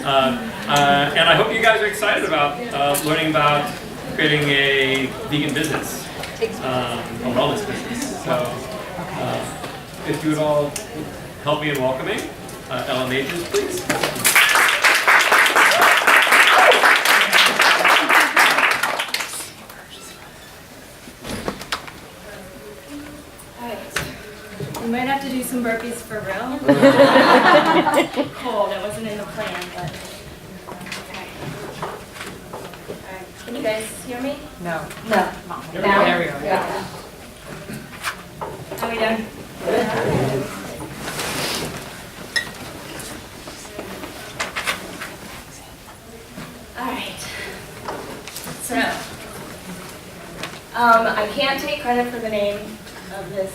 And I hope you guys are excited about learning about creating a vegan business, a wellness business. So if you would all help me in welcoming Ellen Majors, please. We might have to do some burpees for real. Cool, that wasn't in the plan, but okay. Alright, can you guys hear me? No. No. Now? There we go. Yeah. How are we doing? Alright. So, I can't take credit for the name of this.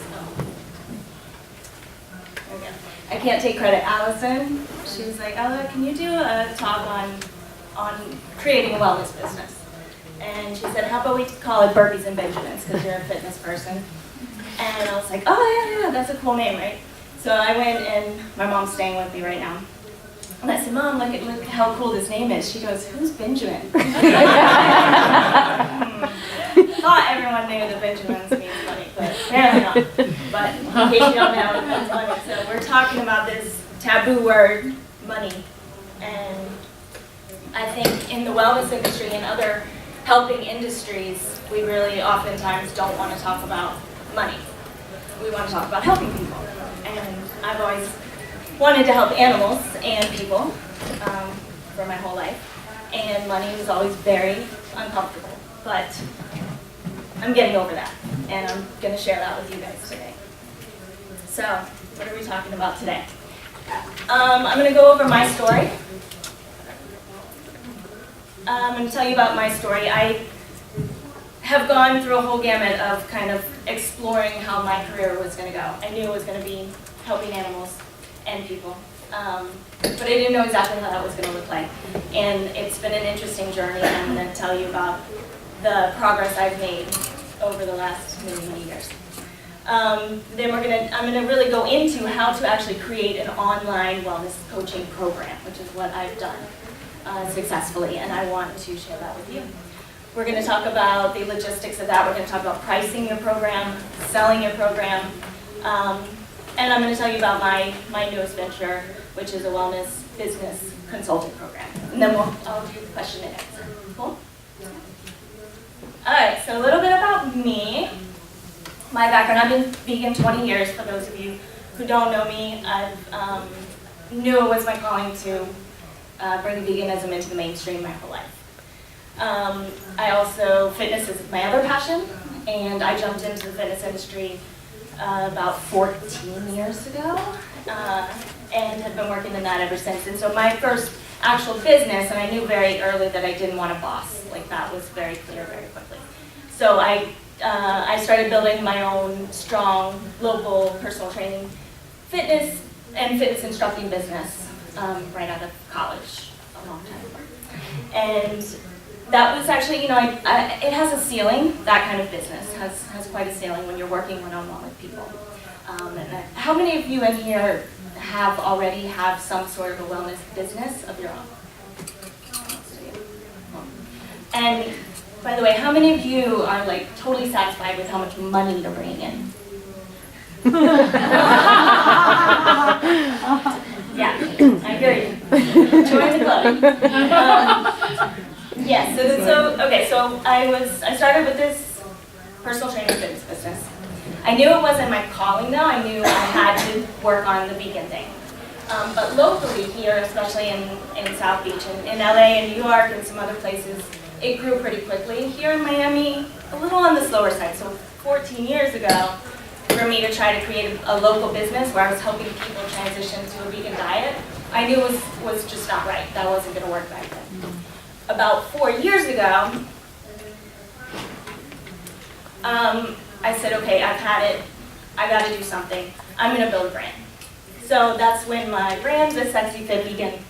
I can't take credit. Allison, she was like, "Ella, can you do a talk on creating a wellness business?" And she said, "How about we call it Burpees and Benjamins, because you're a fitness person." And I was like, "Oh yeah, that's a cool name, right?" So I went, and my mom's staying with me right now. And I said, "Mom, look how cool this name is." She goes, "Who's Benjamin?" Thought everyone knew that Benjamins means money, but apparently not. But in case you don't know, it means money. So we're talking about this taboo word, money. And I think in the wellness industry and other helping industries, we really oftentimes don't want to talk about money. We want to talk about helping people. And I've always wanted to help animals and people for my whole life. And money was always very uncomfortable. But I'm getting over that, and I'm going to share that with you guys today. So, what are we talking about today? I'm going to go over my story. I'm going to tell you about my story. I have gone through a whole gamut of kind of exploring how my career was going to go. I knew it was going to be helping animals and people, but I didn't know exactly how that was going to look like. And it's been an interesting journey, and I'm going to tell you about the progress I've made over the last many years. Then I'm gonna really go into how to actually create an online wellness coaching program, which is what I've done successfully, and I want to share that with you. We're gonna talk about the logistics of that. We're gonna talk about pricing your program, selling your program, and I'm gonna tell you about my newest venture, which is a wellness business consulting program. And then I'll do question and answer. Cool? Alright, so a little bit about me. My background, I've been vegan 20 years. For those of you who don't know me, I knew it was my calling to bring veganism into the mainstream my whole life. Fitness is my other passion, and I jumped into the fitness industry about 14 years ago, and have been working in that ever since. And so my first actual business, and I knew very early that I didn't want a boss. Like, that was very clear very quickly. So I started building my own strong local personal training fitness instructing business right out of college a long time ago. And that was actually, it has a ceiling. That kind of business has quite a ceiling when you're working one-on-one with people. How many of you in here already have some sort of a wellness business of your own? And by the way, how many of you are like totally satisfied with how much money you're bringing in? Yeah, I hear you. Join the club. Yes. So I started with this personal training fitness business. I knew it wasn't my calling though. I knew I had to work on the vegan thing. But locally here, especially in South Beach and in LA and New York and some other places, it grew pretty quickly. Here in Miami, a little on the slower side. So 14 years ago, for me to try to create a local business where I was helping people transition to a vegan diet, I knew it was just not right. That wasn't going to work back then. About 4 years ago, I said, okay, I've had it. I got to do something. I'm going to build a brand. So that's when my brand, the Sexy Fit Vegan,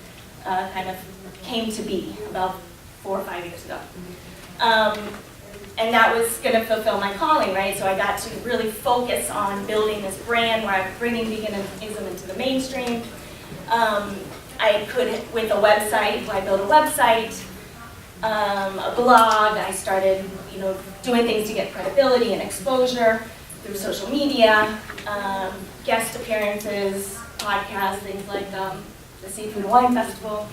kind of came to be about 4 or 5 years ago. And that was going to fulfill my calling, right? So I got to really focus on building this brand where I'm bringing veganism into the mainstream. I could, with a website, I built a website, a blog. I started, doing things to get credibility and exposure through social media, guest appearances, podcasts, things like the Seafood and Wine Festival.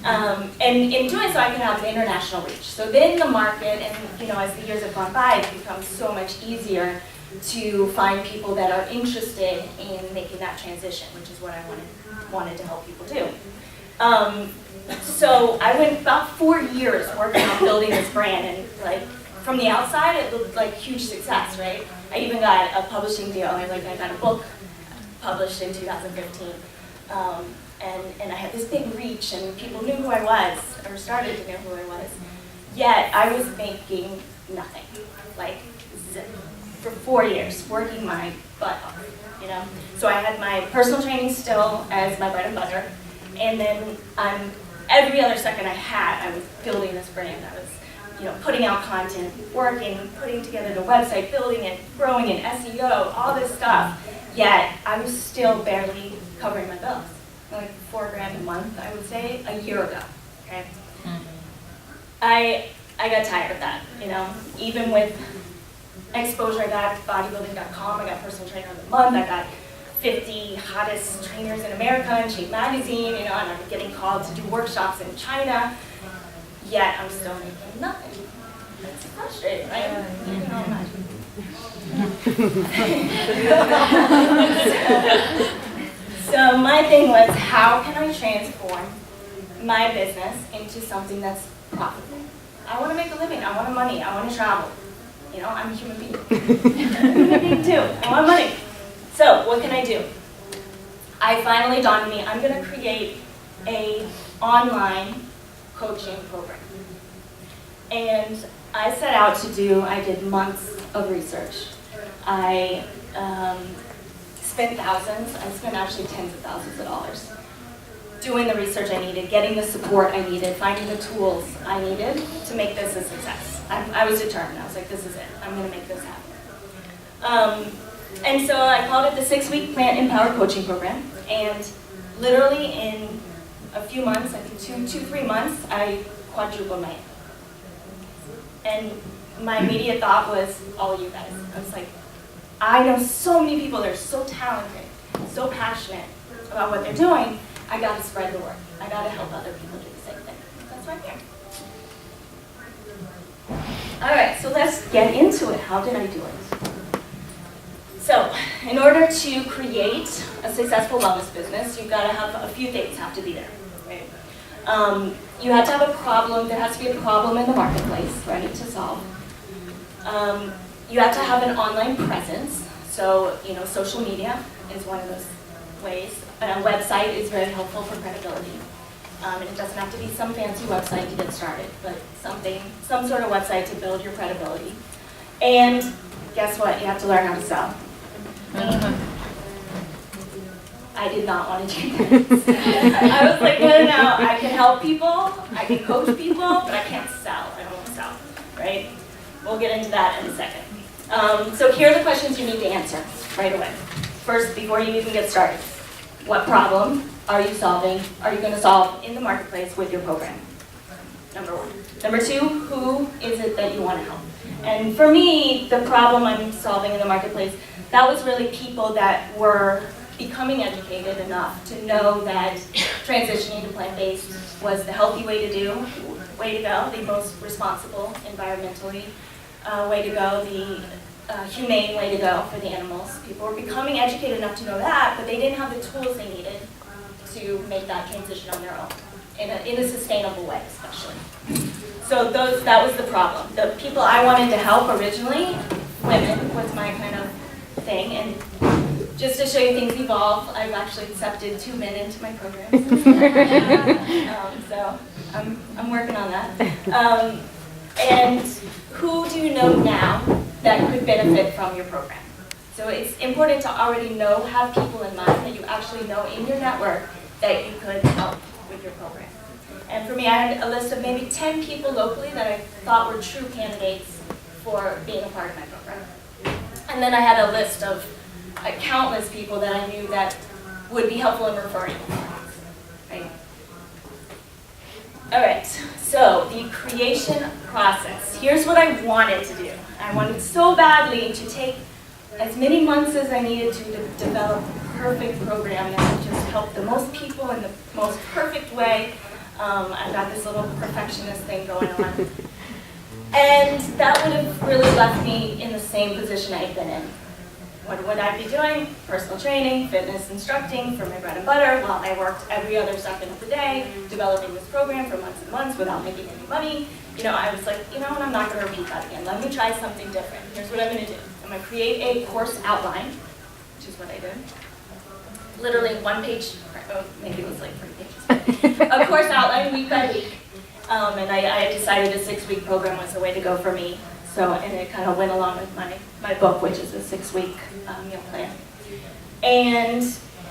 And in doing so, I can have an international reach. So then the market, and as the years have gone by, it becomes so much easier to find people that are interested in making that transition, which is what I wanted to help people do. So I went about 4 years working on building this brand, and from the outside, it looked like huge success, right? I even got a publishing deal. I got a book published in 2015. And I had this big reach, and people knew who I was, or started to know who I was. Yet I was making nothing, zip, for 4 years, working my butt off, So I had my personal training still as my bread and butter, and then every other second I had, I was building this brand. I was, putting out content, working, putting together the website, building it, growing it, SEO, all this stuff. Yet I was still barely covering my bills. Like $4,000 a month, I would say, a year ago. Okay, I got tired of that. Even with exposure, I got bodybuilding.com, I got personal trainer of the month, I got 50 hottest trainers in America in Shape Magazine, and I'm getting called to do workshops in China. Yet I'm still making nothing. It's frustrating, right? You can all imagine. So my thing was, how can I transform my business into something that's profitable? I want to make a living. I want money. I want to travel. I'm a human being. I'm a human being too. I want money. So what can I do? I finally dawned on me, I'm going to create an online coaching program. And I set out to I did months of research. I spent thousands, I spent actually tens of thousands of dollars doing the research I needed, getting the support I needed, finding the tools I needed to make this a success. I was determined. I was like, this is it. I'm going to make this happen. And so I called it the 6-week Plant Empowered Coaching Program. And literally in a few months, I think 3 months, I quadrupled my income. And my immediate thought was, all you guys. I was like, I know so many people that are so talented, so passionate about what they're doing. I got to spread the word. I got to help other people do the same thing. That's why I'm here. All right, so let's get into it. How did I do it? So, in order to create a successful wellness business, you've got to have a few things have to be there. Right? You have to have a problem. There has to be a problem in the marketplace ready to solve. You have to have an online presence. So, social media is one of those ways. A website is very helpful for credibility. And it doesn't have to be some fancy website to get started, but some sort of website to build your credibility. And guess what? You have to learn how to sell. I did not want to do that. I was like, no, I can help people, I can coach people, but I can't sell. I don't want to sell, right? We'll get into that in a second. So here are the questions you need to answer right away. First, before you even get started, what problem are you solving, are you going to solve in the marketplace with your program? Number one. Number two, who is it that you want to help? And for me, the problem I'm solving in the marketplace, that was really people that were becoming educated enough to know that transitioning to plant-based was the healthy way to go, the most responsible environmentally way to go, the humane way to go for the animals. People were becoming educated enough to know that, but they didn't have the tools they needed to make that transition on their own, in a sustainable way, especially. So that was the problem. The people I wanted to help originally, women, was my kind of thing. And just to show you things evolve, I've actually accepted 2 men into my program. So I'm working on that. And who do you know now that could benefit from your program? So it's important to already have people in mind that you actually know in your network that you could help with your program. And for me, I had a list of maybe 10 people locally that I thought were true candidates for being a part of my program. And then I had a list of countless people that I knew that would be helpful in referring clients. right? All right, so the creation process. Here's what I wanted to do. I wanted so badly to take as many months as I needed to develop the perfect program that would just help the most people in the most perfect way. I've got this little perfectionist thing going on. And that would have really left me in the same position I've been in. What would I be doing? Personal training, fitness instructing for my bread and butter while I worked every other second of the day, developing this program for months and months without making any money. You know, I was like, you know what, I'm not going to repeat that again. Let me try something different. Here's what I'm going to do. I'm going to create a course outline, which is what I did. Literally 1 page, oh, maybe it was like 3 pages. A course outline week by week. And I decided a 6-week program was the way to go for me. So, and it kind of went along with my book, which is a 6-week meal plan. And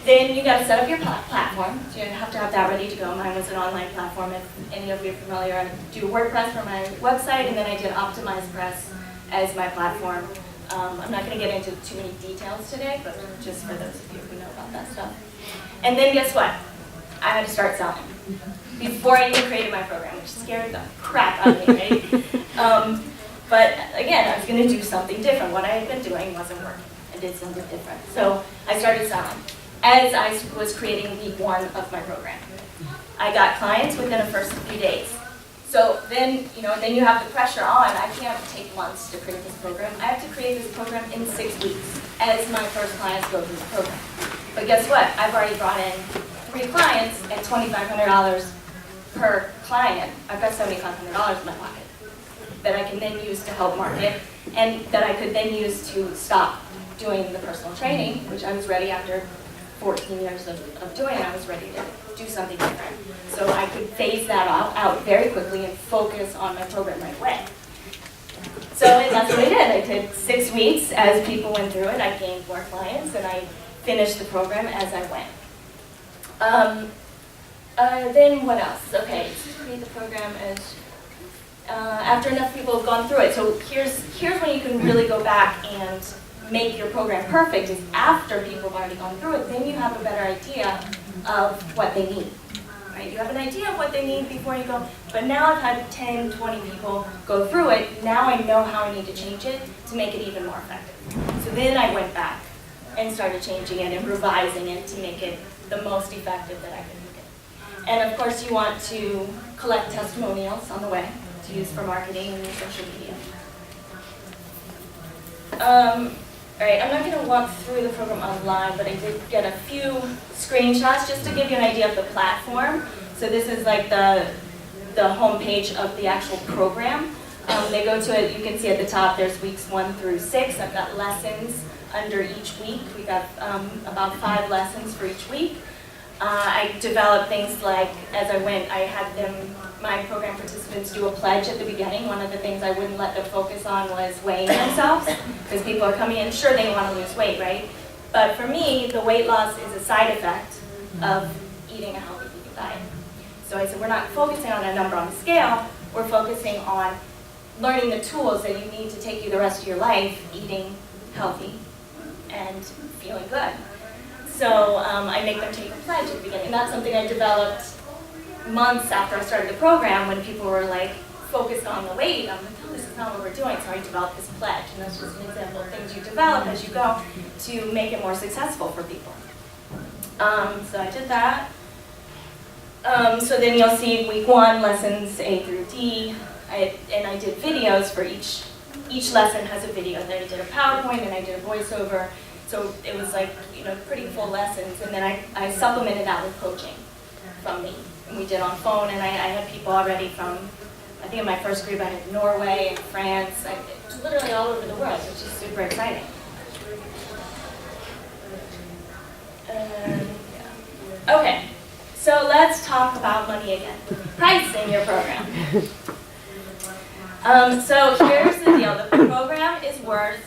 then you got to set up your platform. So you have to have that ready to go. Mine was an online platform. If any of you are familiar, I do WordPress for my website, and then I did OptimizePress as my platform. I'm not going to get into too many details today, but just for those of you who know about that stuff. And then guess what? I had to start selling before I even created my program, which scared the crap out of me, right? But again, I was going to do something different. What I had been doing wasn't working. I did something different. So I started selling as I was creating week 1 of my program. I got clients within the first few days. So then, then you have the pressure on. I can't take months to create this program. I have to create this program in 6 weeks as my first clients go through the program. But guess what? I've already brought in 3 clients at $2,500 per client. I've got $7,500 in my pocket that I can then use to help market, and that I could then use to stop doing the personal training, which I was ready after 14 years of doing it. I was ready to do something different. So I could phase that out very quickly and focus on my program right away. So that's what I did. I did 6 weeks. As people went through it, I gained more clients, and I finished the program as I went. Then what else? Okay, to create the program is after enough people have gone through it. So here's when you can really go back and make your program perfect, is after people have already gone through it, then you have a better idea of what they need. Right? You have an idea of what they need before you go, but now I've had 10, 20 people go through it. Now I know how I need to change it to make it even more effective. So then I went back and started changing it and revising it to make it the most effective that I could make it. And of course you want to collect testimonials on the way to use for marketing and social media. All right, I'm not going to walk through the program online, but I did get a few screenshots just to give you an idea of the platform. So this is like the home page of the actual program. They go to it, you can see at the top, there's weeks 1 through 6. I've got lessons under each week. We got about 5 lessons for each week. I developed things like, as I went, I had my program participants do a pledge at the beginning. One of the things I wouldn't let them focus on was weighing themselves, because people are coming in, sure they want to lose weight, right? But for me, the weight loss is a side effect of eating a healthy vegan diet. So I said, we're not focusing on a number on the scale, we're focusing on learning the tools that you need to take you the rest of your life eating healthy and feeling good. So I make them take a pledge at the beginning. That's something I developed months after I started the program, when people were like focused on the weight. I'm like, oh, this is not what we're doing. So I developed this pledge, and that's just an example of things you develop as you go to make it more successful for people. So I did that. So then you'll see week 1, lessons A through D, and I did videos for each lesson has a video. Then I did a PowerPoint, and I did a voiceover. So it was like, pretty full lessons, and then I supplemented that with coaching from me. And we did on phone, and I had people already from, I think in my first group I had Norway and France, literally all over the world, which is super exciting. Okay, so let's talk about money again. Pricing your program. So here's the deal, the program is worth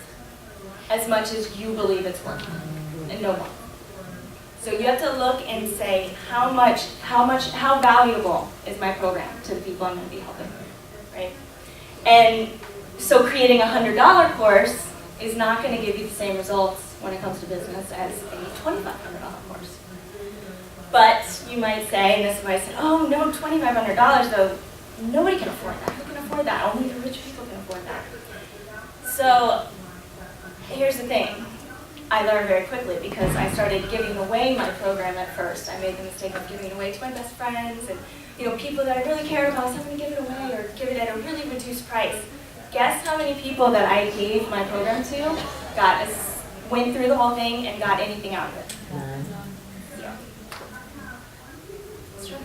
as much as you believe it's worth, and no more. So you have to look and say, how valuable is my program to the people I'm going to be helping, right? And so creating a $100 course is not going to give you the same results when it comes to business as a $2,500 course. But you might say, and this is why I said, oh no, $2,500 though, nobody can afford that. Who can afford that? Only the rich people can afford that. So here's the thing. I learned very quickly because I started giving away my program at first. I made the mistake of giving it away to my best friends and people that I really cared about. I said, I'm going to give it away or give it at a really reduced price. Guess how many people that I gave my program to went through the whole thing and got anything out of it? Yeah. It's true.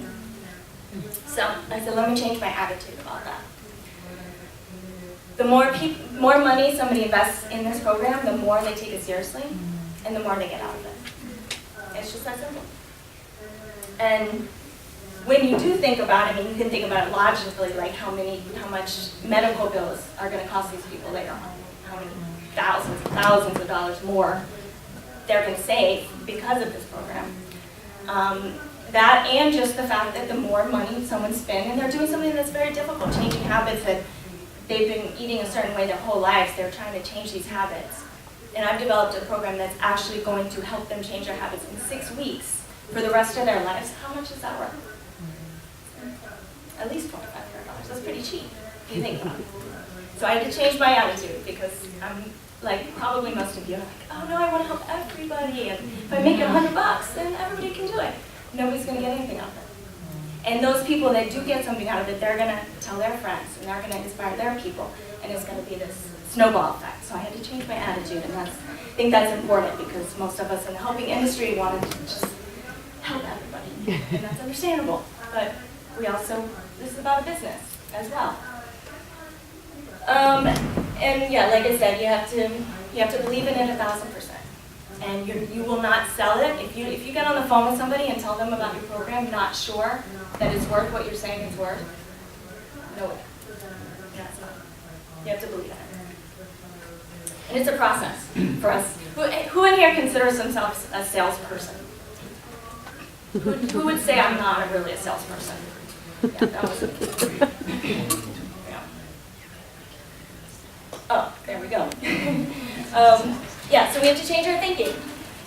So I said, let me change my attitude about that. The more money somebody invests in this program, the more they take it seriously, and the more they get out of it. It's just that simple. And when you do think about it, you can think about it logically, like how much medical bills are going to cost these people later on, how many thousands of dollars more they're going to save because of this program. That and just the fact that the more money someone spends, and they're doing something that's very difficult, changing habits that they've been eating a certain way their whole lives, they're trying to change these habits. And I've developed a program that's actually going to help them change their habits in 6 weeks for the rest of their lives. How much is that worth? At least $2,500. That's pretty cheap, if you think about it. So I had to change my attitude because I'm like probably most of you are like, oh no, I want to help everybody. And if I make it $100, then everybody can do it. Nobody's going to get anything out of it. And those people that do get something out of it, they're going to tell their friends, and they're going to inspire their people, and it's going to be this snowball effect. So I had to change my attitude, and I think that's important because most of us in the helping industry wanted to just help everybody, and that's understandable. But we also, this is about a business as well. And yeah, like I said, you have to believe in it 1,000%. And you will not sell it. If you get on the phone with somebody and tell them about your program, not sure that it's worth what you're saying it's worth, no way. No, it's not. You have to believe in it. And it's a process for us. Who in here considers themselves a salesperson? Who would say I'm not really a salesperson? Yeah, that was yeah. Oh, there we go. Yeah, so we have to change our thinking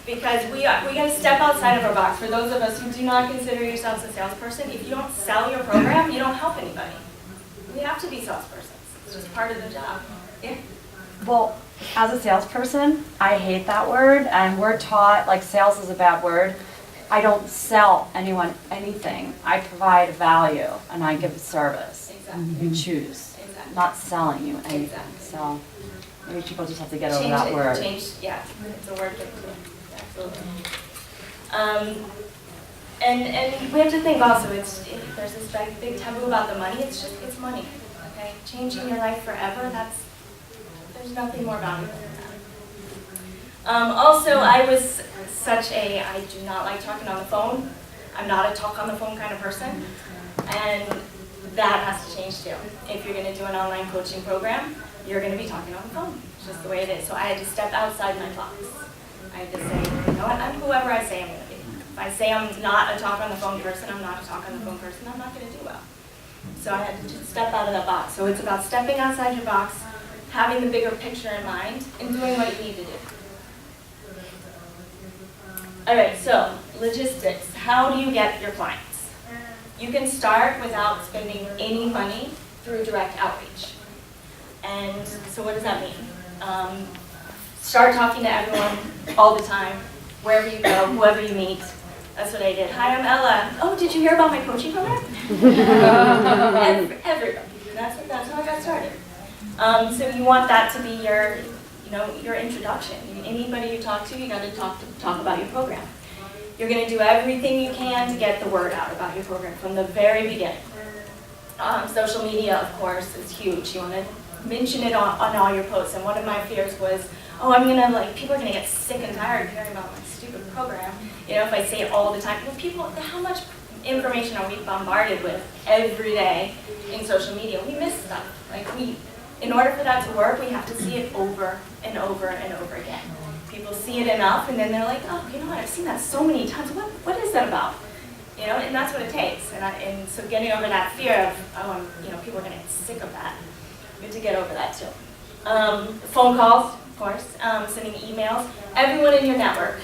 because we got to step outside of our box. For those of us who do not consider yourselves a salesperson, if you don't sell your program, you don't help anybody. We have to be salespersons. It's just part of the job. Yeah. Well, as a salesperson, I hate that word, and we're taught like sales is a bad word. I don't sell anyone anything. I provide value, and I give a service. Exactly. You choose, Exactly. not selling you anything. Exactly. So maybe people just have to get over that word. Yeah, it's a word that, absolutely. And we have to think also, there's this big taboo about the money. It's money, okay? Changing your life forever, there's nothing more valuable than that. Also, I do not like talking on the phone. I'm not a talk on the phone kind of person. And that has to change too. If you're going to do an online coaching program, you're going to be talking on the phone. It's just the way it is. So I had to step outside my box. I had to say, you know what, I'm whoever I say I'm going to be. If I say I'm not a talk on the phone person, I'm not a talk on the phone person, I'm not going to do well. So I had to just step out of that box. So it's about stepping outside your box, having the bigger picture in mind, and doing what you need to do. All right, so logistics. How do you get your clients? You can start without spending any money through direct outreach. And so what does that mean? Start talking to everyone all the time, wherever you go, whoever you meet. That's what I did. Hi, I'm Ella. Oh, did you hear about my coaching program? Everybody. That's how I got started. So you want that to be your introduction. Anybody you talk to, you got to talk about your program. You're going to do everything you can to get the word out about your program from the very beginning. Social media, of course, is huge. You want to mention it on all your posts. And one of my fears was, people are going to get sick and tired of hearing about my stupid program. If I say it all the time. How much information are we bombarded with every day in social media? We miss stuff. In order for that to work, we have to see it over and over and over again. People see it enough, and then they're like, oh, you know what, I've seen that so many times. What is that about? And that's what it takes. And so getting over that fear of, people are going to get sick of that. We have to get over that too. Phone calls, of course, sending emails. Everyone in your network,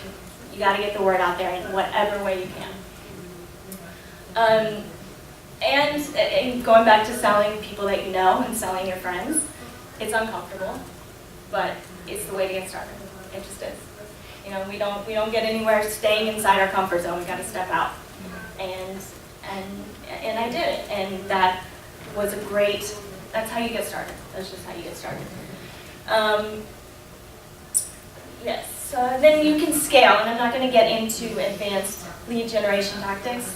you got to get the word out there in whatever way you can. And going back to selling people that you know and selling your friends, it's uncomfortable, but it's the way to get started. It just is. You know, we don't get anywhere staying inside our comfort zone. We got to step out, and I did it, and that was a great. That's how you get started. That's just how you get started. Yes. So then you can scale, and I'm not going to get into advanced lead generation tactics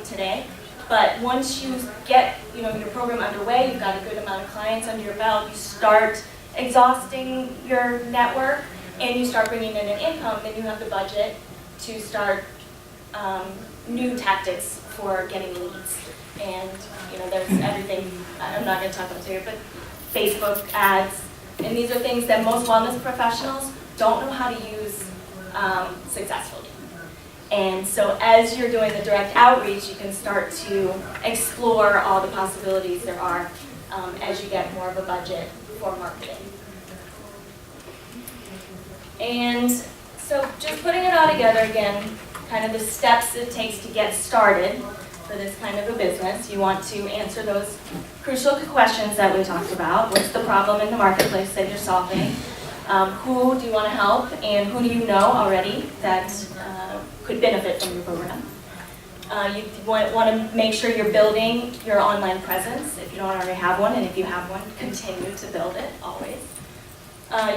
today. But once you get your program underway, you've got a good amount of clients under your belt, you start exhausting your network, and you start bringing in an income, then you have the budget to start new tactics for getting leads. And there's everything. I'm not going to talk about it here, but Facebook ads, and these are things that most wellness professionals don't know how to use successfully. And so as you're doing the direct outreach, you can start to explore all the possibilities there are as you get more of a budget for marketing. And so just putting it all together again, kind of the steps it takes to get started for this kind of a business. You want to answer those crucial questions that we talked about. What's the problem in the marketplace that you're solving? Who do you want to help, and who do you know already that could benefit from your program? You want to make sure you're building your online presence if you don't already have one, and if you have one, continue to build it always.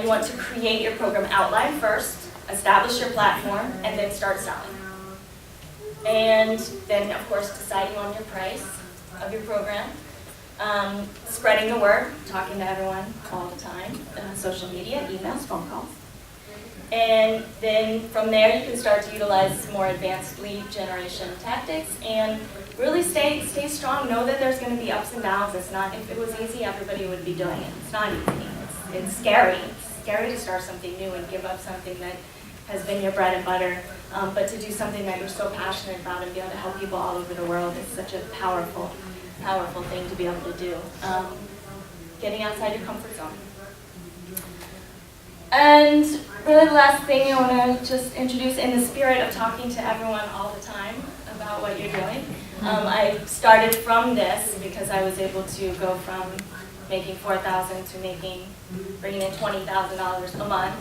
You want to create your program outline first, establish your platform, and then start selling. And then, of course, deciding on your price of your program. Spreading the word, talking to everyone all the time, social media, emails, phone calls. And then from there you can start to utilize more advanced lead generation tactics and really stay strong. Know that there's going to be ups and downs. It's not, if it was easy, everybody would be doing it. It's not easy. It's scary. It's scary to start something new and give up something that has been your bread and butter. But to do something that you're so passionate about and be able to help people all over the world is such a powerful thing to be able to do. Getting outside your comfort zone. And really the last thing I want to just introduce, in the spirit of talking to everyone all the time about what you're doing. I started from this because I was able to go from making $4,000 to bringing in $20,000 a month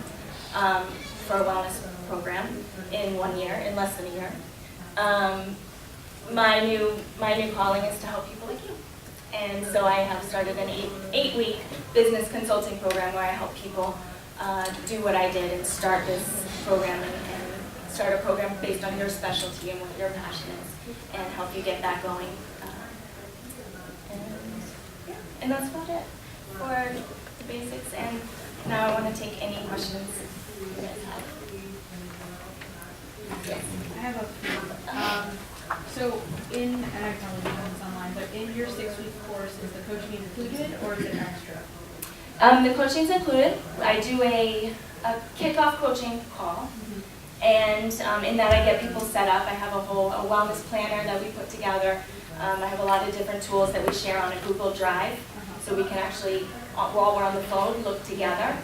for a wellness program in 1 year, in less than a year. My new calling is to help people like you. And so I have started an eight-week business consulting program where I help people do what I did and start this program and start a program based on your specialty and what your passion is and help you get that going. And that's about it for the basics. And now I want to take any questions you guys have. Yes. I have a few. So and I probably done this online, but in your 6-week course, is the coaching included or is it extra? The coaching's included. I do a kickoff coaching call, and in that I get people set up. I have a wellness planner that we put together. I have a lot of different tools that we share on a Google Drive, so we can actually, while we're on the phone, look together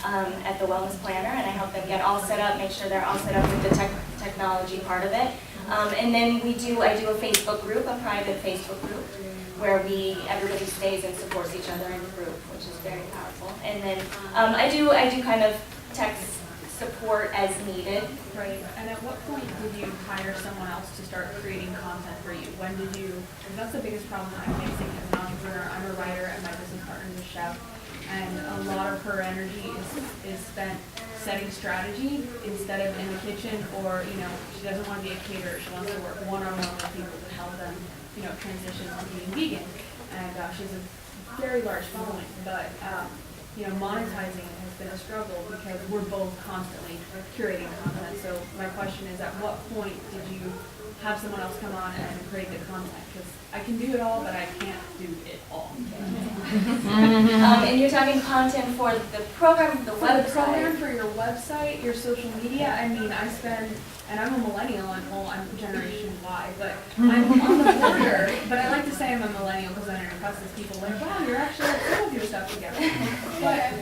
at the wellness planner, and I help them get all set up, make sure they're all set up with the technology part of it. And then I do a Facebook group, a private Facebook group, where everybody stays and supports each other in the group, which is very powerful. And then I do kind of text support as needed. Right. And at what point did you hire someone else to start creating content for you? When did you? Because that's the biggest problem I'm facing as an entrepreneur. I'm a writer, and my business partner is a chef, and a lot of her energy is spent setting strategy instead of in the kitchen, or she doesn't want to be a caterer. She wants to work one-on-one with people to help them transition to being vegan. And she has a very large following, but monetizing it has been a struggle because we're both constantly curating content. So my question is, at what point did you have someone else come on and create the content? Because I can do it all, but I can't do it all. And you're talking content for the program, the website? The program for your website, your social media. I mean, and I'm a millennial, and I'm Generation Y, but I'm on the border. But I like to say I'm a millennial because then it impresses people like, wow, you're actually like some of your stuff together. But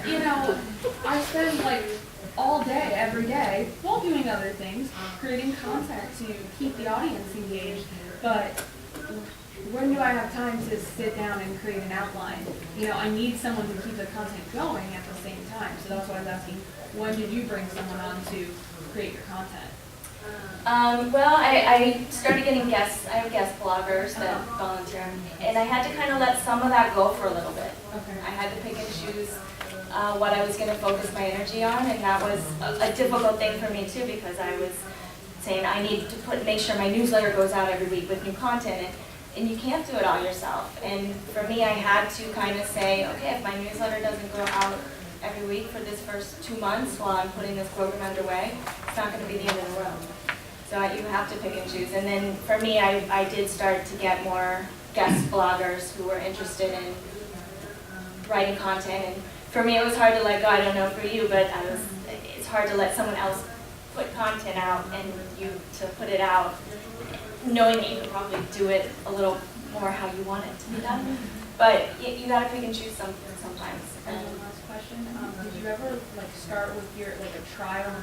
I spend all day, every day, while doing other things, creating content to keep the audience engaged. But when do I have time to sit down and create an outline? You know, I need someone to keep the content going at the same time. So that's why I was asking, when did you bring someone on to create your content? Well, I started getting guests. I have guest bloggers that volunteer, and I had to kind of let some of that go for a little bit. Okay. I had to pick and choose what I was going to focus my energy on, and that was a difficult thing for me too, because I was saying I need to make sure my newsletter goes out every week with new content, and you can't do it all yourself. And for me, I had to kind of say, okay, if my newsletter doesn't go out every week for this first 2 months while I'm putting this program underway, it's not going to be the end of the world. So you have to pick and choose. And then for me, I did start to get more guest bloggers who were interested in writing content. And for me, it was hard to let go. I don't know for you, but it's hard to let someone else put content out and you to put it out, knowing that you can probably do it a little more how you want it to be done. But you got to pick and choose sometimes. And one last question, did you ever start with your a trial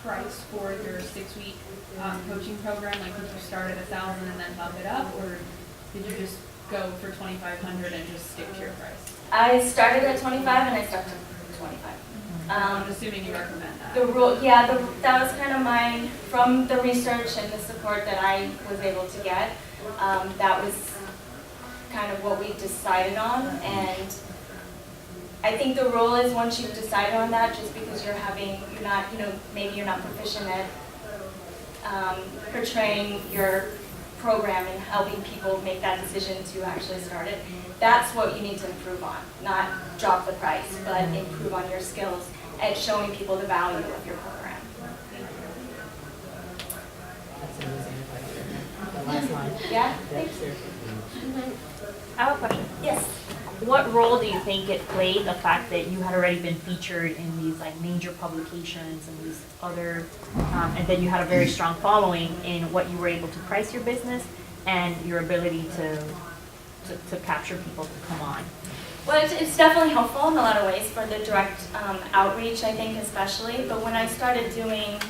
price for your 6-week coaching program? Like, did you start at $1,000 and then bump it up, or did you just go for $2,500 and just stick to your price? I started at 25 and I stuck to 25. I'm assuming you recommend that. The rule, yeah, that was kind of from the research and the support that I was able to get. That was kind of what we decided on, and I think the rule is once you've decided on that, just because maybe you're not proficient at portraying your program and helping people make that decision to actually start it, that's what you need to improve on. Not drop the price, but improve on your skills at showing people the value of your program. The last line. Yeah? Thanks. I have a question. Yes. What role do you think it played, the fact that you had already been featured in these major publications and these other, and then you had a very strong following in what you were able to price your business and your ability to capture people to come on? Well, it's definitely helpful in a lot of ways for the direct outreach, I think, especially. But when I started doing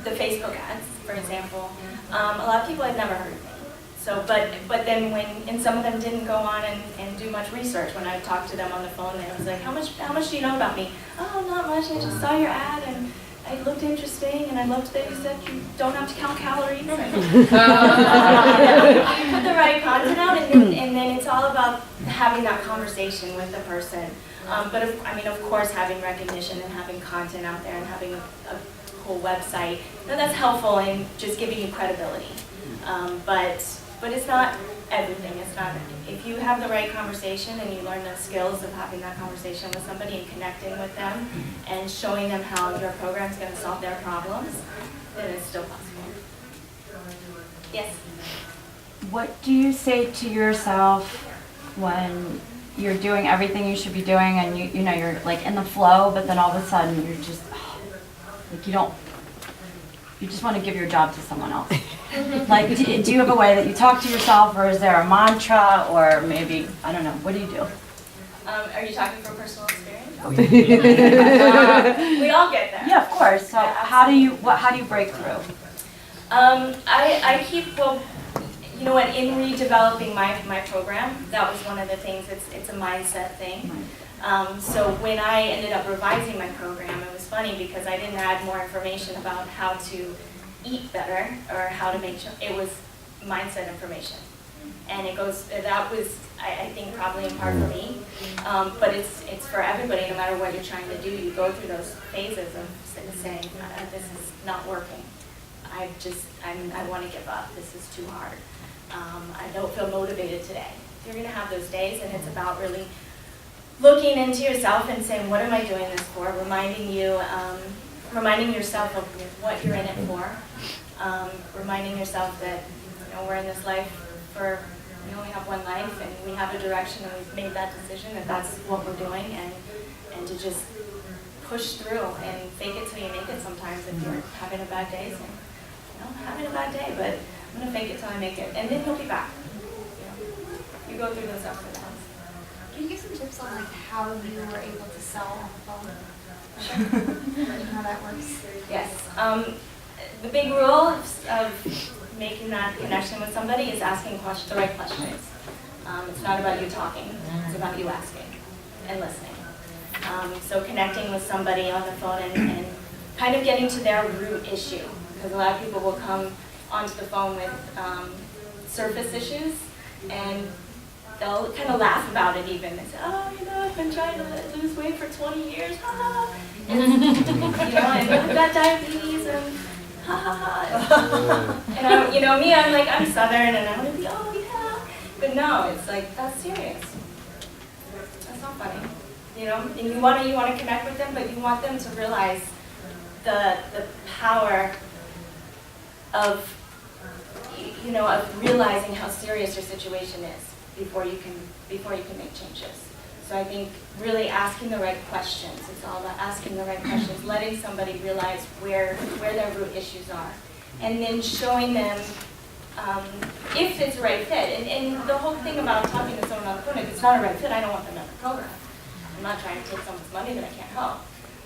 the Facebook ads, for example, a lot of people had never heard of me. So, but then and some of them didn't go on and do much research. When I talked to them on the phone, they was like, how much do you know about me? Oh, not much. I just saw your ad and it looked interesting, and I loved that you said you don't have to count calories. You put the right content out, and then it's all about having that conversation with the person. But of course, having recognition and having content out there and having a whole website, that's helpful in just giving you credibility. But it's not everything. It's not. If you have the right conversation and you learn the skills of having that conversation with somebody and connecting with them and showing them how your program is going to solve their problems, then it's still possible. Yes. What do you say to yourself when you're doing everything you should be doing and you're in the flow, but then all of a sudden you're just you just want to give your job to someone else? Do you have a way that you talk to yourself, or is there a mantra, or maybe, I don't know, what do you do? Are you talking from personal experience? We all get there. Yeah, of course. So how do you break through? I keep, in redeveloping my program, that was one of the things, it's a mindset thing. So when I ended up revising my program, it was funny because I didn't add more information about how to eat better or how to make sure, it was mindset information. And that was, I think, probably in part for me, but it's for everybody, no matter what you're trying to do. You go through those phases of saying, this is not working. I want to give up. This is too hard. I don't feel motivated today. You're going to have those days, and it's about really looking into yourself and saying, what am I doing this for? Reminding yourself of what you're in it for. Reminding yourself that we're in this life for, we only have one life, and we have a direction, and we've made that decision that that's what we're doing, and to just push through and fake it till you make it sometimes. If you're having a bad day, say, I'm having a bad day, but I'm going to fake it till I make it, and then you'll be back. You go through those ups and downs. Can you give some tips on how you were able to sell on the phone? How that works? Yes. The big rule of making that connection with somebody is asking the right questions. It's not about you talking, it's about you asking and listening. So connecting with somebody on the phone and kind of getting to their root issue, because a lot of people will come onto the phone with surface issues, and they'll kind of laugh about it even. They say, oh, I've been trying to lose weight for 20 years, ha ha. And, and I've got diabetes, and ha ha ha. And me, I'm like, I'm Southern, and I want to be, oh yeah. But no, it's like, that's serious. That's not funny. And you want to connect with them, but you want them to realize the power of of realizing how serious your situation is before you can make changes. So I think really asking the right questions. It's all about asking the right questions, letting somebody realize where their root issues are, and then showing them if it's the right fit. And the whole thing about talking to someone on the phone, if it's not a right fit, I don't want them in the program. I'm not trying to take someone's money that I can't help.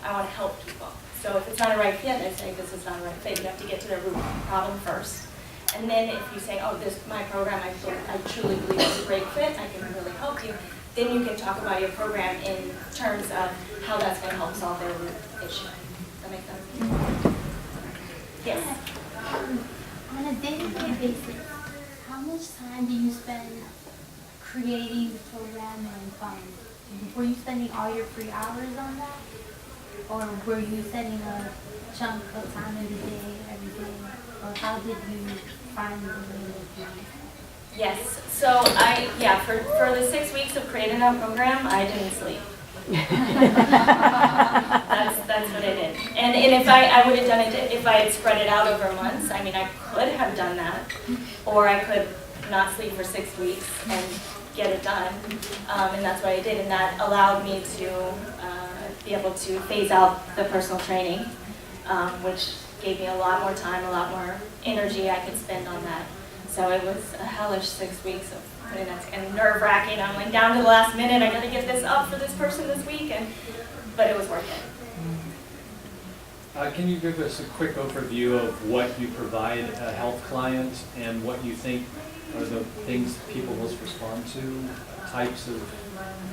I want to help people. So if it's not a right fit, I say this is not a right fit. You have to get to the root problem first. And then if you say, oh, my program, I truly believe is a great fit, I can really help you, then you can talk about your program in terms of how that's going to help solve their root issue. Does that make sense? Yes. On a day-to-day basis, how much time do you spend creating the program and were you spending all your free hours on that? Or were you setting a chunk of time in the day, every day? Or how did you find the way to do it? Yes, so for the 6 weeks of creating our program, I didn't sleep. That's what I did. And if I would have done it, if I had spread it out over months, I mean, I could have done that. Or I could not sleep for 6 weeks and get it done. And that's what I did. And that allowed me to be able to phase out the personal training, which gave me a lot more time, a lot more energy I could spend on that. So it was a hellish 6 weeks of putting that, and nerve-wracking. I'm like down to the last minute, I gotta get this up for this person this week, but it was worth it. Can you give us a quick overview of what you provide a health client and what you think are the things people most respond to, types of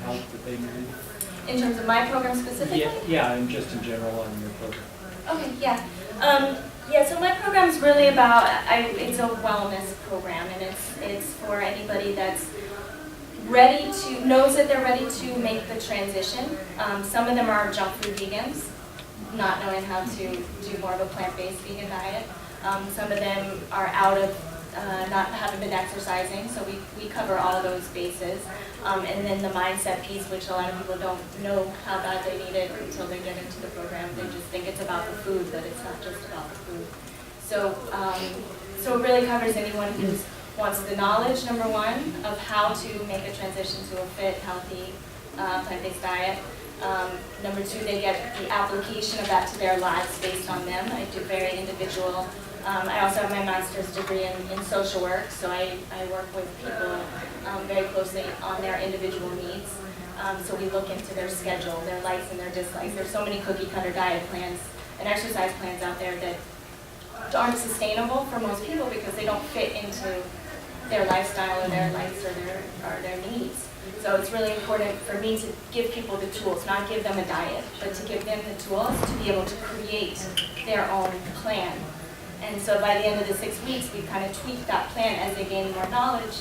help that they need? In terms of my program specifically? Yeah, and just in general on your program. Okay, yeah. So my program is really about, it's a wellness program, and it's for anybody that's knows that they're ready to make the transition. Some of them are junk food vegans, not knowing how to do more of a plant-based vegan diet. Some of them are out of not having been exercising, so we cover all of those bases. And then the mindset piece, which a lot of people don't know how bad they need it until they get into the program. They just think it's about the food, but it's not just about the food. So it really covers anyone who wants the knowledge, number one, of how to make a transition to a fit, healthy, plant-based diet. Number two, they get the application of that to their lives based on them. I do very individual. I also have my master's degree in social work, so I work with people very closely on their individual needs. So we look into their schedule, their likes and their dislikes. There's so many cookie-cutter diet plans and exercise plans out there that aren't sustainable for most people because they don't fit into their lifestyle or their likes or their needs. So it's really important for me to give people the tools, not give them a diet, but to give them the tools to be able to create their own plan. And so by the end of the 6 weeks, we kind of tweak that plan as they gain more knowledge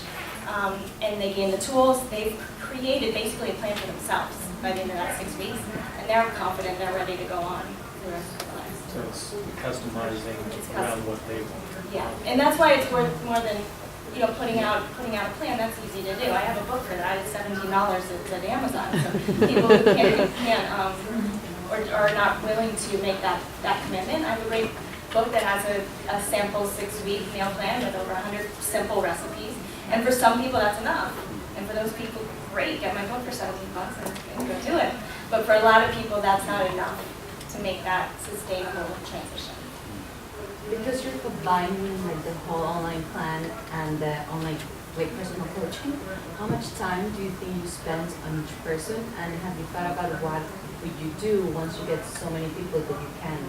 and they gain the tools. They've created basically a plan for themselves by the end of that 6 weeks, and they're confident, they're ready to go on the rest of their lives. So it's customizing around what they want. Yeah, and that's why it's worth more than putting out a plan. That's easy to do. I have a book for that. It's $17 at Amazon. So people who can't or are not willing to make that commitment, I have a great book that has a sample 6-week meal plan with over 100 simple recipes. And for some people, that's enough. And for those people, great, get my book for $17 and go do it. But for a lot of people, that's not enough to make that sustainable transition. Because you're combining like the whole online plan and the online personal coaching, how much time do you think you spend on each person? And have you thought about what would you do once you get so many people that you can't,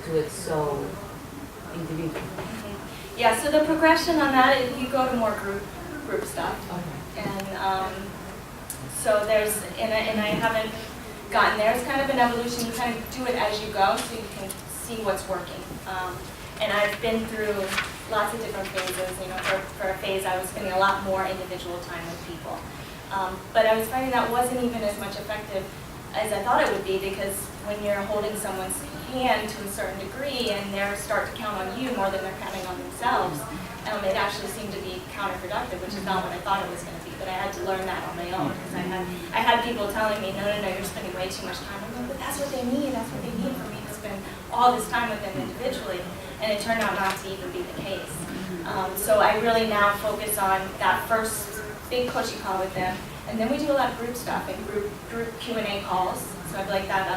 do it so individual? Yeah, so the progression on that, you go to more group stuff. Okay. And so there's, and I haven't gotten there. It's kind of an evolution. You kind of do it as you go so you can see what's working. And I've been through lots of different phases. You know, for a phase I was spending a lot more individual time with people. But I was finding that wasn't even as much effective as I thought it would be, because when you're holding someone's hand to a certain degree and they start to count on you more than they're counting on themselves, it actually seemed to be counterproductive, which is not what I thought it was going to be. But I had to learn that on my own, because I had people telling me, no, you're spending way too much time. I'm like, but that's what they need. That's what they need for me to spend all this time with them individually. And it turned out not to even be the case. So I really now focus on that first big coaching call with them. And then we do a lot of group stuff and group Q&A calls. So I have like that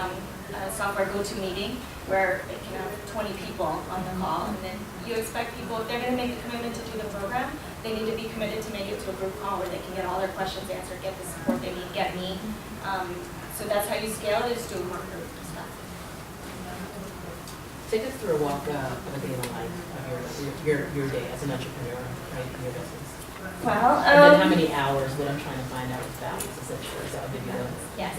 software go-to meeting where it can have 20 people on the call. And then you expect people, if they're going to make a commitment to do the program, they need to be committed to make it to a group call where they can get all their questions answered, get the support they need, get me. So that's how you scale it, is do more group stuff. Take us through a walk of a day in the life of your day as an entrepreneur, right, in your business. Well, And then how many hours, what I'm trying to find out is balance, essentially, so I'll give you those. yes.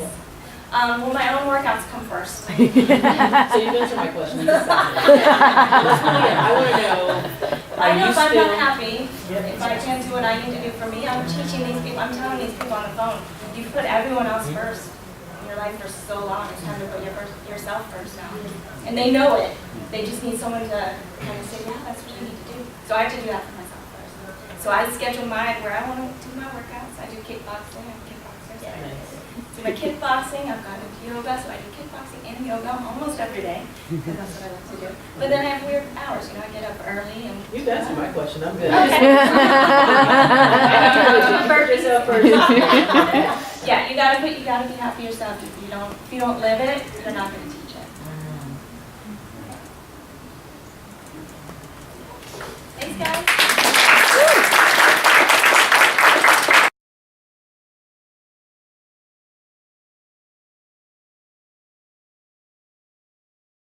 Well, my own workouts come first. So you've answered my question. You just said it. I want to know, I know are you if I'm still? not happy, if I can't do what I need to do for me, I'm teaching these people, I'm telling these people on the phone, you put everyone else first in your life for so long, it's time to put yourself first now. And they know it. They just need someone to kind of say, yeah, that's what you need to do. So I have to do that for myself first. So I schedule where I want to do my workouts. I do kickboxing, I'm a kickboxer. So I do my kickboxing, I've got into yoga, so I do kickboxing and yoga almost every day, because that's what I like to do. But then I have weird hours, I get up early and... You've answered my question, I'm good. Yeah, you gotta be happy yourself. If you don't live it, you're not gonna teach it. Thanks, guys.